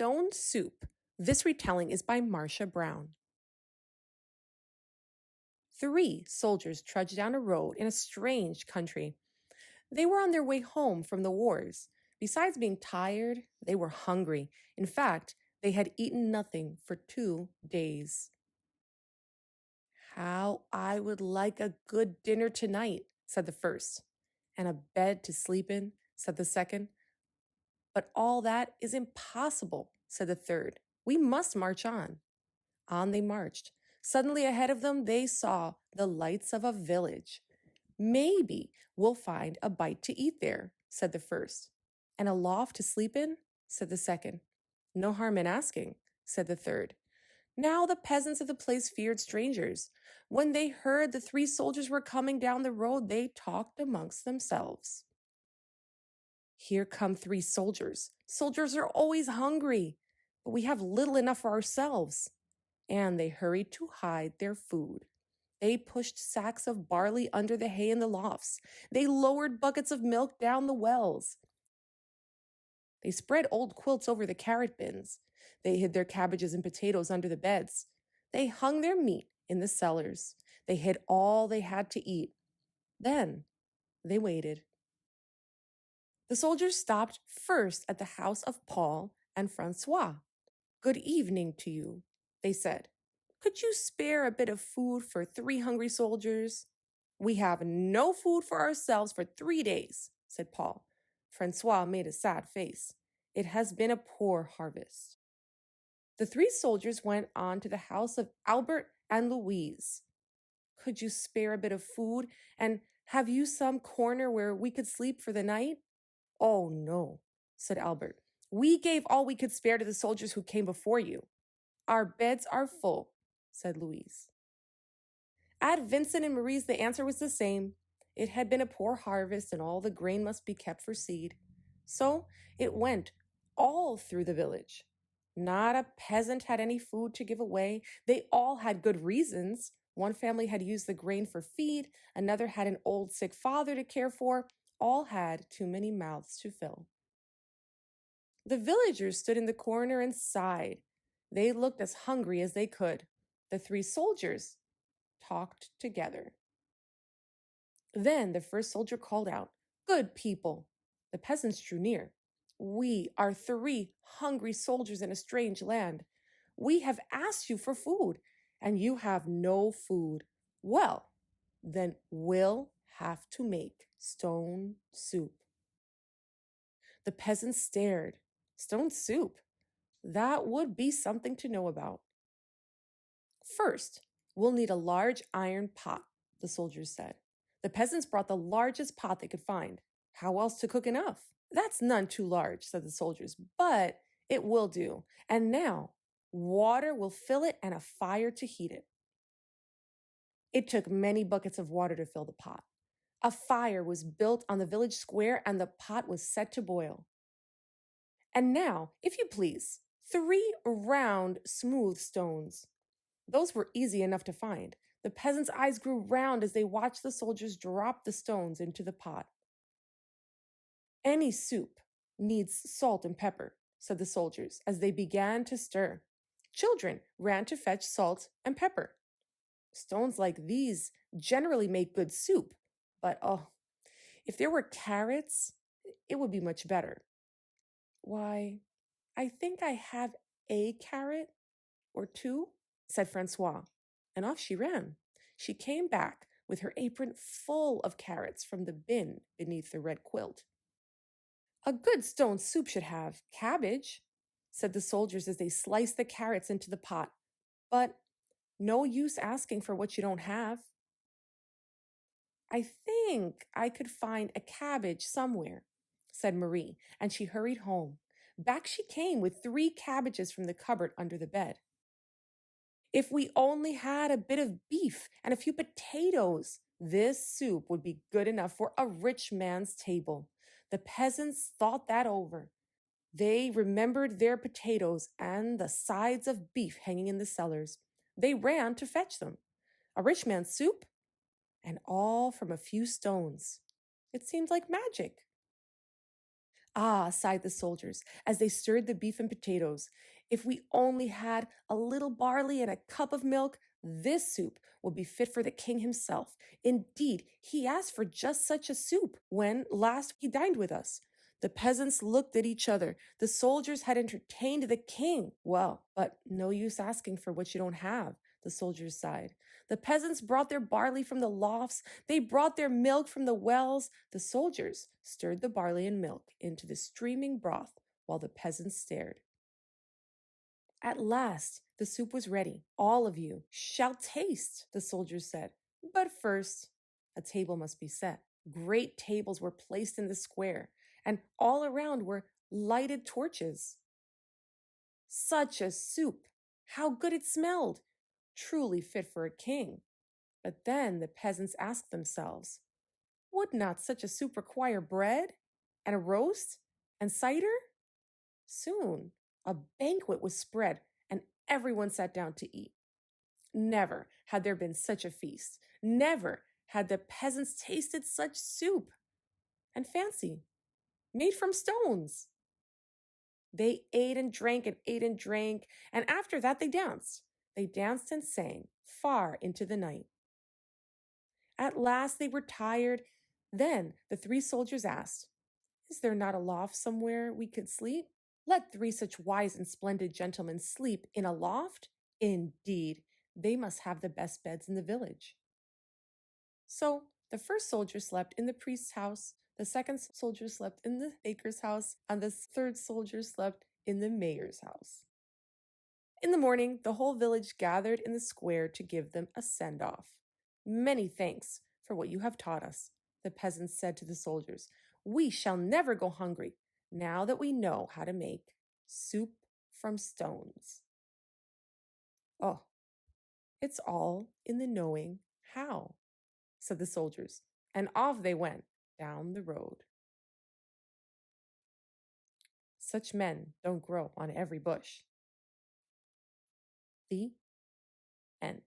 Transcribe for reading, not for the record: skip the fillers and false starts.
Stone Soup. This retelling is by Marcia Brown. 3 soldiers trudged down a road in a strange country. They were on their way home from the wars. Besides being tired, they were hungry. In fact, they had eaten nothing for 2 days. "How I would like a good dinner tonight," said the first. "And a bed to sleep in," said the second. "But all that is impossible," said the third. "We must march on." On they marched. Suddenly ahead of them, they saw the lights of a village. "Maybe we'll find a bite to eat there," said the first. "And a loft to sleep in," said the second. "No harm in asking," said the third. Now the peasants of the place feared strangers. When they heard the 3 soldiers were coming down the road, they talked amongst themselves. "Here come 3 soldiers. Soldiers are always hungry, but we have little enough for ourselves." And they hurried to hide their food. They pushed sacks of barley under the hay in the lofts. They lowered buckets of milk down the wells. They spread old quilts over the carrot bins. They hid their cabbages and potatoes under the beds. They hung their meat in the cellars. They hid all they had to eat. Then they waited. The soldiers stopped first at the house of Paul and Francois. "Good evening to you," they said. "Could you spare a bit of food for 3 hungry soldiers?" "We have no food for ourselves for 3 days," said Paul. Francois made a sad face. "It has been a poor harvest." The 3 soldiers went on to the house of Albert and Louise. "Could you spare a bit of food, and have you some corner where we could sleep for the night?" "Oh, no," said Albert. "We gave all we could spare to the soldiers who came before you." "Our beds are full," said Louise. At Vincent and Marie's, the answer was the same. It had been a poor harvest, and all the grain must be kept for seed. So it went all through the village. Not a peasant had any food to give away. They all had good reasons. One family had used the grain for feed, another had an old sick father to care for. All had too many mouths to fill. The villagers stood in the corner and sighed. They looked as hungry as they could. The 3 soldiers talked together. Then the first soldier called out, "Good people." The peasants drew near. "We are 3 hungry soldiers in a strange land. We have asked you for food, and you have no food. Well, then we'll have to make stone soup." The peasants stared. Stone soup? That would be something to know about. "First, we'll need a large iron pot," the soldiers said. The peasants brought the largest pot they could find. "How else to cook enough?" "That's none too large," said the soldiers, "but it will do. And now, water will fill it and a fire to heat it." It took many buckets of water to fill the pot. A fire was built on the village square and the pot was set to boil. "And now, if you please, 3 round, smooth stones." Those were easy enough to find. The peasants' eyes grew round as they watched the soldiers drop the stones into the pot. "Any soup needs salt and pepper," said the soldiers as they began to stir. Children ran to fetch salt and pepper. Stones like these generally make good soup, but if there were carrots, it would be much better. "Why, I think I have a carrot or 2, said Francois, and off she ran. She came back with her apron full of carrots from the bin beneath the red quilt. "A good stone soup should have cabbage," said the soldiers as they sliced the carrots into the pot. "But no use asking for what you don't have." "I think I could find a cabbage somewhere," said Marie, and she hurried home. Back she came with 3 cabbages from the cupboard under the bed. "If we only had a bit of beef and a few potatoes, this soup would be good enough for a rich man's table." The peasants thought that over. They remembered their potatoes and the sides of beef hanging in the cellars. They ran to fetch them. A rich man's soup? And all from a few stones. It seemed like magic. Ah, sighed the soldiers as they stirred the beef and potatoes. If we only had a little barley and a cup of milk, this soup would be fit for the king himself. Indeed, he asked for just such a soup when last he dined with us. The peasants looked at each other. The soldiers had entertained the king. Well, but no use asking for what you don't have, the soldiers sighed. The peasants brought their barley from the lofts. They brought their milk from the wells. The soldiers stirred the barley and milk into the streaming broth while the peasants stared. At last, the soup was ready. All of you shall taste, the soldiers said. But first, a table must be set. Great tables were placed in the square, and all around were lighted torches. Such a soup! How good it smelled! Truly fit for a king. But then the peasants asked themselves, would not such a soup require bread and a roast and cider? Soon a banquet was spread and everyone sat down to eat. Never had there been such a feast. Never had the peasants tasted such soup. And fancy, made from stones. They ate and drank and ate and drank, and after that they danced. They danced and sang far into the night. At last they were tired. Then the three soldiers asked, is there not a loft somewhere we could sleep? Let three such wise and splendid gentlemen sleep in a loft? Indeed, they must have the best beds in the village. So the first soldier slept in the priest's house, the second soldier slept in the baker's house, and the third soldier slept in the mayor's house. In the morning, the whole village gathered in the square to give them a send-off. Many thanks for what you have taught us, the peasants said to the soldiers. We shall never go hungry now that we know how to make soup from stones. Oh, it's all in the knowing how, said the soldiers, and off they went down the road. Such men don't grow on every bush. The end.